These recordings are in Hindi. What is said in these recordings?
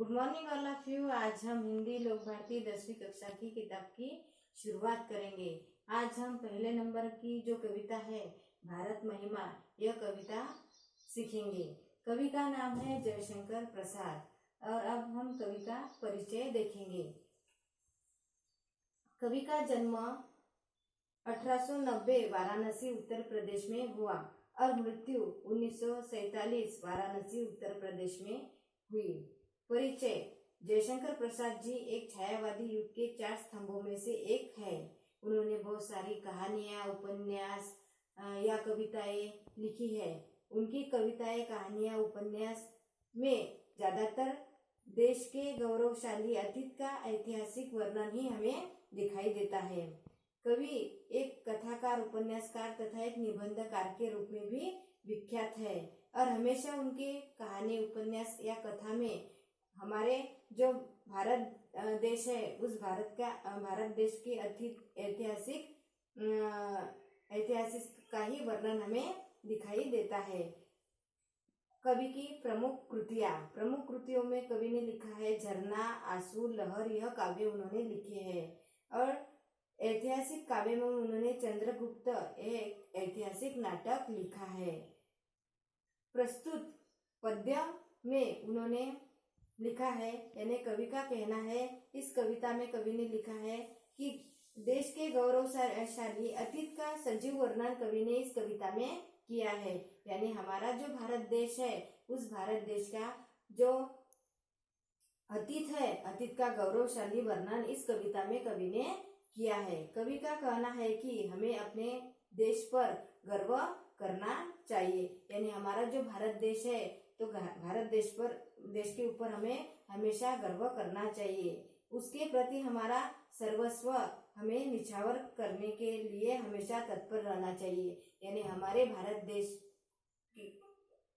Good morning all of you. आज हम हिंदी लोक भारती 10वीं कक्षा की किताब की शुरुआत करेंगे। आज हम पहले नंबर की जो कविता है भारत महिमा, यह कविता सीखेंगे। कवि का नाम है जयशंकर प्रसाद और अब हम कवि का परिचय देखेंगे। कवि का जन्म 1890 वाराणसी उत्तर प्रदेश में हुआ और मृत्यु 1947 वाराणसी उत्तर प्रदेश में हुई। परिचय: जयशंकर प्रसाद जी एक छायावादी युग के 4 स्तंभों में से एक है। उन्होंने बहुत सारी कहानियां, उपन्यास या कविताएं लिखी है। उनकी कविताएं, कहानियां, उपन्यास में ज्यादातर देश के गौरवशाली अतीत का ऐतिहासिक वर्णन ही हमें दिखाई देता है। कवि एक कथाकार, उपन्यासकार तथा एक निबंधकार के रूप में भी विख्यात है और हमेशा उनके कहानी, उपन्यास या कथा में हमारे जो भारत देश है उस भारत देश के ऐतिहासिक का ही वर्णन हमें दिखाई देता है। कवि की प्रमुख कृतियों में कवि ने लिखा है झरना, आंसू, लहर, यह काव्य उन्होंने लिखे हैं। और ऐतिहासिक काव्य में उन्होंने चंद्रगुप्त एक ऐतिहासिक नाटक लिखा है। प्रस्तुत पद्य में उन्होंने लिखा है, यानी कवि का कहना है, इस कविता में कवि ने लिखा है कि देश के गौरवशाली अतीत का सजीव वर्णन कवि ने इस कविता में किया है। यानी हमारा जो भारत देश है उस भारत देश का जो अतीत है, अतीत का गौरवशाली वर्णन इस कविता में कवि ने किया है। कवि का कहना है कि हमें अपने देश पर गर्व करना चाहिए। यानी हमारा जो भारत देश है तो भारत देश के ऊपर हमें हमेशा गर्व करना चाहिए। उसके प्रति हमारा सर्वस्व हमें निछावर करने के लिए हमेशा तत्पर रहना चाहिए। यानी हमारे भारत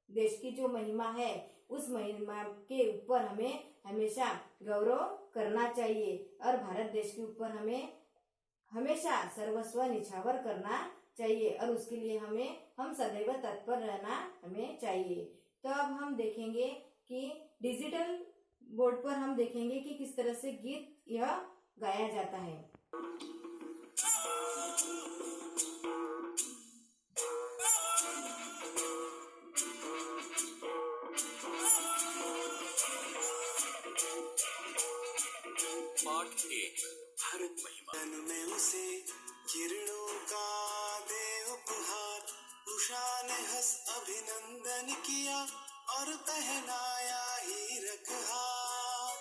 देश की जो महिमा है उस महिमा के ऊपर हमें हमेशा गौरव करना चाहिए और भारत देश के ऊपर हमें हमेशा सर्वस्व निछावर करना चाहिए और उसके लिए हम सदैव तत्पर रहना हमें चाहिए। तो अब हम देखेंगे कि डिजिटल बोर्ड पर हम देखेंगे कि किस तरह से गीत यह गाया जाता है। पाठ 1 भारत महिमा। में उसे किरणों का दे उपहार, उषा ने हंस अभिनंदन किया और पहनाया हीरक हार।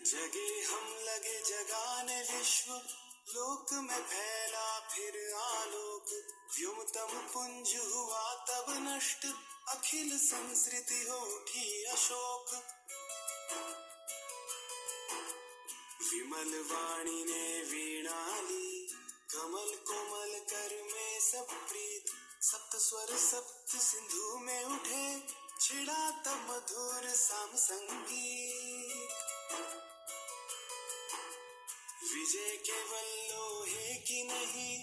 जगे हम लगे जगाने विश्व, लोक में फैला फिर आलोक। व्योमतम पुंज हुआ तब नष्ट, अखिल संस्कृति हो उठी अशोक। विमल वाणी ने वीणा ली, कमल कोमल कर में सब प्रीत। सप्त स्वर सप्त सिंधु में उठे, छिड़ा तब मधुर साम संगीत। विजय केवल लोहे की नहीं,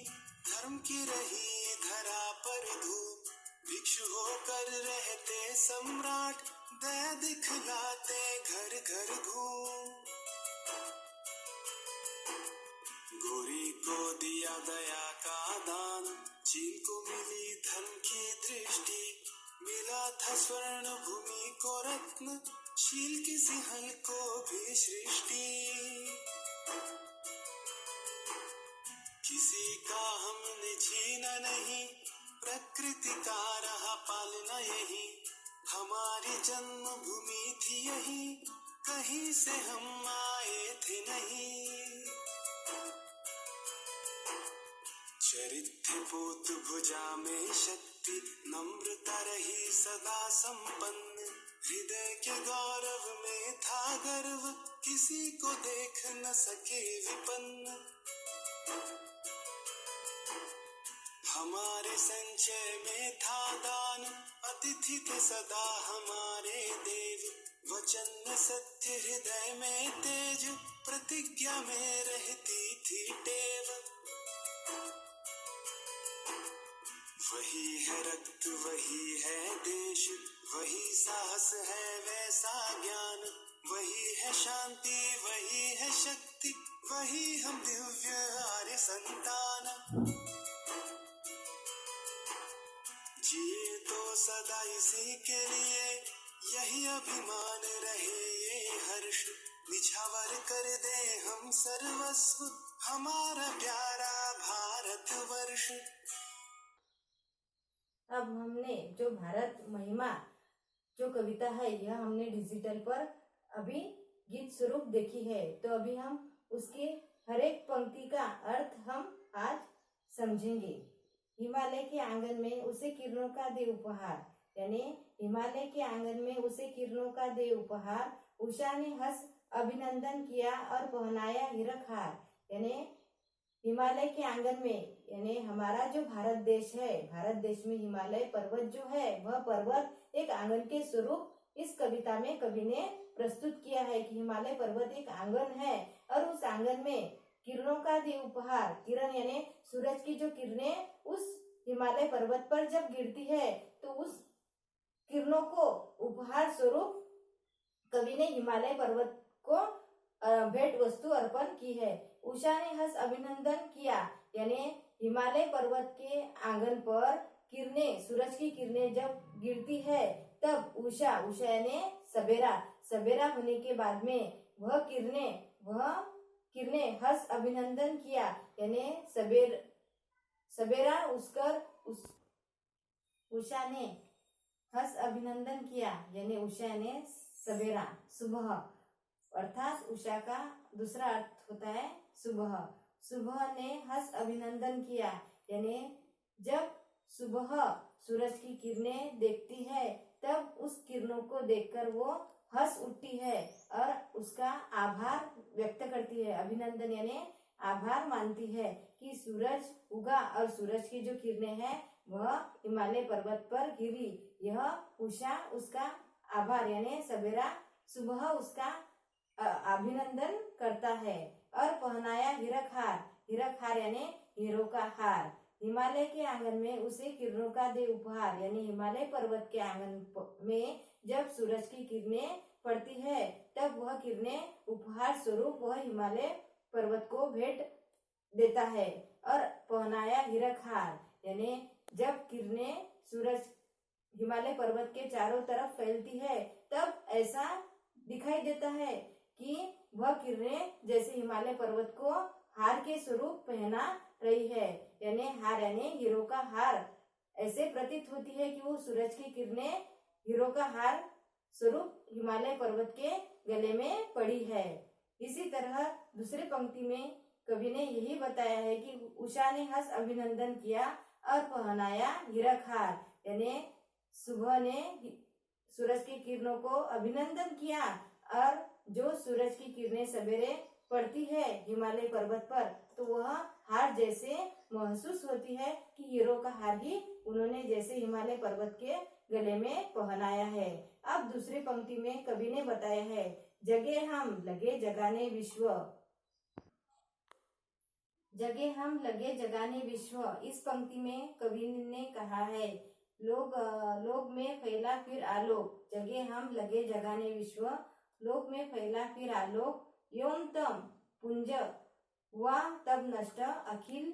धर्म की रही धरा पर धूप। भिक्षु होकर रहते सम्राट, दया दिखलाते घर घर घूम। गोरी को दिया दया का दान, चीन को मिली धर्म की दृष्टि। मिला था स्वर्ण भूमि को रत्न, शील की सिंहल को भी सृष्टि। किसी का हमने छीना नहीं, प्रकृति का रहा पालना यही। हमारी जन्मभूमि थी यही, कहीं से हम आए थे नहीं। चरित्र पोत भुजा में शक्ति, नम्रता रही सदा संपन्न। हृदय के गौरव में था गर्व, किसी को देख न सके विपन्न। हमारे संचय में था दान, अतिथि थे सदा हमारे देव। वचन में सत्य, हृदय में तेज, प्रतिज्ञा में रहती थी टेव। वही है रक्त, वही है देश, वही साहस है वैसा ज्ञान, वही है शांति, वही है शक्ति, वही हम दिव्य आर्य संतान। जिए तो सदा इसी के लिए, यही अभिमान रहे ये हर्ष, निछावर कर दे हम सर्वस्व, हमारा प्यारा भारतवर्ष। अब हमने जो भारत महिमा जो कविता है यह हमने डिजिटल पर अभी गीत स्वरूप देखी है, तो अभी हम उसके हर एक पंक्ति का अर्थ हम आज समझेंगे। हिमालय के आंगन में उसे किरणों का दे उपहार, यानी हिमालय के आंगन में उसे किरणों का दे उपहार, उषा ने हंस अभिनंदन किया और पहनाया हीरक हार। यानी हिमालय के आंगन में, यानी हमारा जो भारत देश है, भारत देश में हिमालय पर्वत जो है वह पर्वत एक आंगन के स्वरूप इस कविता में कवि ने प्रस्तुत किया है कि हिमालय पर्वत एक आंगन है और उस आंगन में किरणों का दे उपहार। किरण यानी सूरज की जो किरणें उस हिमालय पर्वत पर जब गिरती है तो उस किरणों को उपहार स्वरूप कवि ने हिमालय पर्वत को भेंट वस्तु अर्पण की है। उषा ने हंस अभिनंदन किया, यानी हिमालय पर्वत के आंगन पर किरणें, सूरज की किरणें जब गिरती है तब उषा यानी सवेरा होने के बाद में वह किरणें हंस अभिनंदन किया, यानी सवेरा उषा ने हंस अभिनंदन किया, यानी उषा ने सवेरा सुबह, अर्थात उषा का दूसरा अर्थ होता है सुबह ने हंस अभिनंदन किया, यानी जब सुबह सूरज की किरणें देखती है तब उस किरणों को देखकर वो हंस उठती है और उसका आभार व्यक्त करती है। अभिनंदन यानी आभार मानती है कि सूरज उगा और सूरज की जो किरणें हैं वह हिमालय पर्वत पर गिरी। यह उषा उसका आभार यानी सवेरा सुबह उसका अभिनंदन करता है। और पहनाया हीरक हार यानी हीरो का हार। हिमालय के आंगन में उसे किरणों का दे उपहार, यानी हिमालय पर्वत के आंगन में जब सूरज की किरणें पड़ती है तब वह किरणें उपहार स्वरूप वह हिमालय पर्वत को भेंट देता है। और पहनाया हीरक हार, यानी जब किरणें सूरज हिमालय पर्वत के चारों तरफ फैलती है तब ऐसा दिखाई देता है कि वह किरणें जैसे हिमालय पर्वत को हार के स्वरूप पहना रही है, यानी हार यानी हीरो का हार। ऐसे प्रतीत होती है कि वो सूरज की किरणें हीरो का हार स्वरूप हिमालय पर्वत के गले में पड़ी है। इसी तरह दूसरी पंक्ति में कवि ने यही बताया है कि उषा ने हंस अभिनंदन किया और पहनाया हीरक हार, यानी सुबह ने सूरज की किरणों को अभिनंदन किया और जो सूरज की किरणें सवेरे पड़ती है हिमालय पर्वत पर तो वह हार जैसे महसूस होती है कि हीरो का हार ही उन्होंने जैसे हिमालय पर्वत के गले में पहनाया है। अब दूसरी पंक्ति में कवि ने बताया है जगे हम लगे जगाने विश्व, जगे हम लगे जगाने विश्व। इस पंक्ति में कवि ने कहा है लोग में फैला फिर आलोक, जगे हम लगे जगाने विश्व, लोक में फैला फिर आलोक, योम तम पुंज हुआ तब नष्ट, अखिल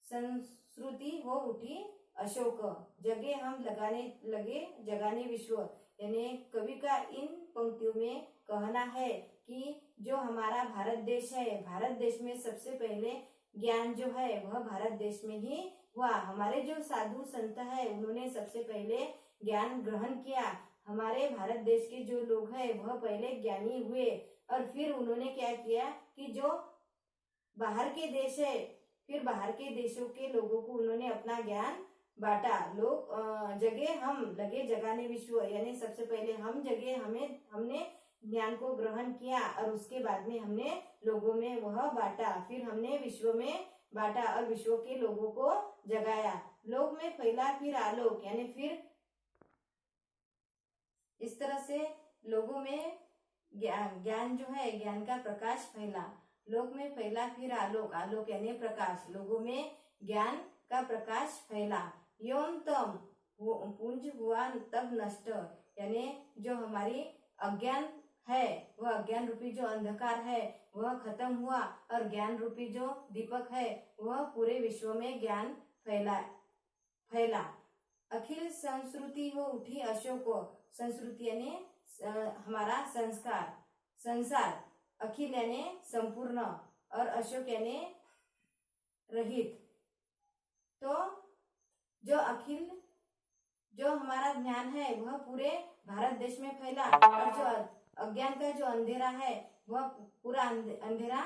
संस्कृति हो उठी अशोक। जगे हम लगे जगाने विश्व, यानी कवि का इन पंक्तियों में कहना है कि जो हमारा भारत देश है, भारत देश में सबसे पहले ज्ञान जो है वह भारत देश में ही हुआ। हमारे जो साधु संत है उन्होंने सबसे पहले ज्ञान ग्रहण किया। हमारे भारत देश के जो लोग हैं वह पहले ज्ञानी हुए और फिर उन्होंने क्या किया कि जो बाहर के देश है फिर बाहर के देशों के लोगों को उन्होंने अपना ज्ञान बांटा। लोग जगे हम लगे जगाने विश्व, यानी सबसे पहले हम जगे, हमने ज्ञान को ग्रहण किया और उसके बाद में हमने लोगों में वह बांटा, फिर हमने विश्व में बांटा और विश्व के लोगों को जगाया। लोग में फैला फिर आलोक, यानी फिर इस तरह से लोगों में ज्ञान जो है ज्ञान का प्रकाश फैला। लोक में फैला फिर आलोक, आलोक यानी प्रकाश, लोगों में ज्ञान का प्रकाश फैला। योम तम पुंज हुआ तब नष्ट, यानी जो हमारी अज्ञान है, वह अज्ञान रूपी जो अंधकार है वह खत्म हुआ और ज्ञान रूपी जो दीपक है वह पूरे विश्व में ज्ञान फैला। अखिल संस्कृति हो उठी अशोक। संस्कृति यानी हमारा संसार, अखिल यानी संपूर्ण और अशोक यानी रहित। तो जो हमारा ज्ञान है वह पूरे भारत देश में फैला और जो अज्ञान का जो अंधेरा है वह पूरा अंधेरा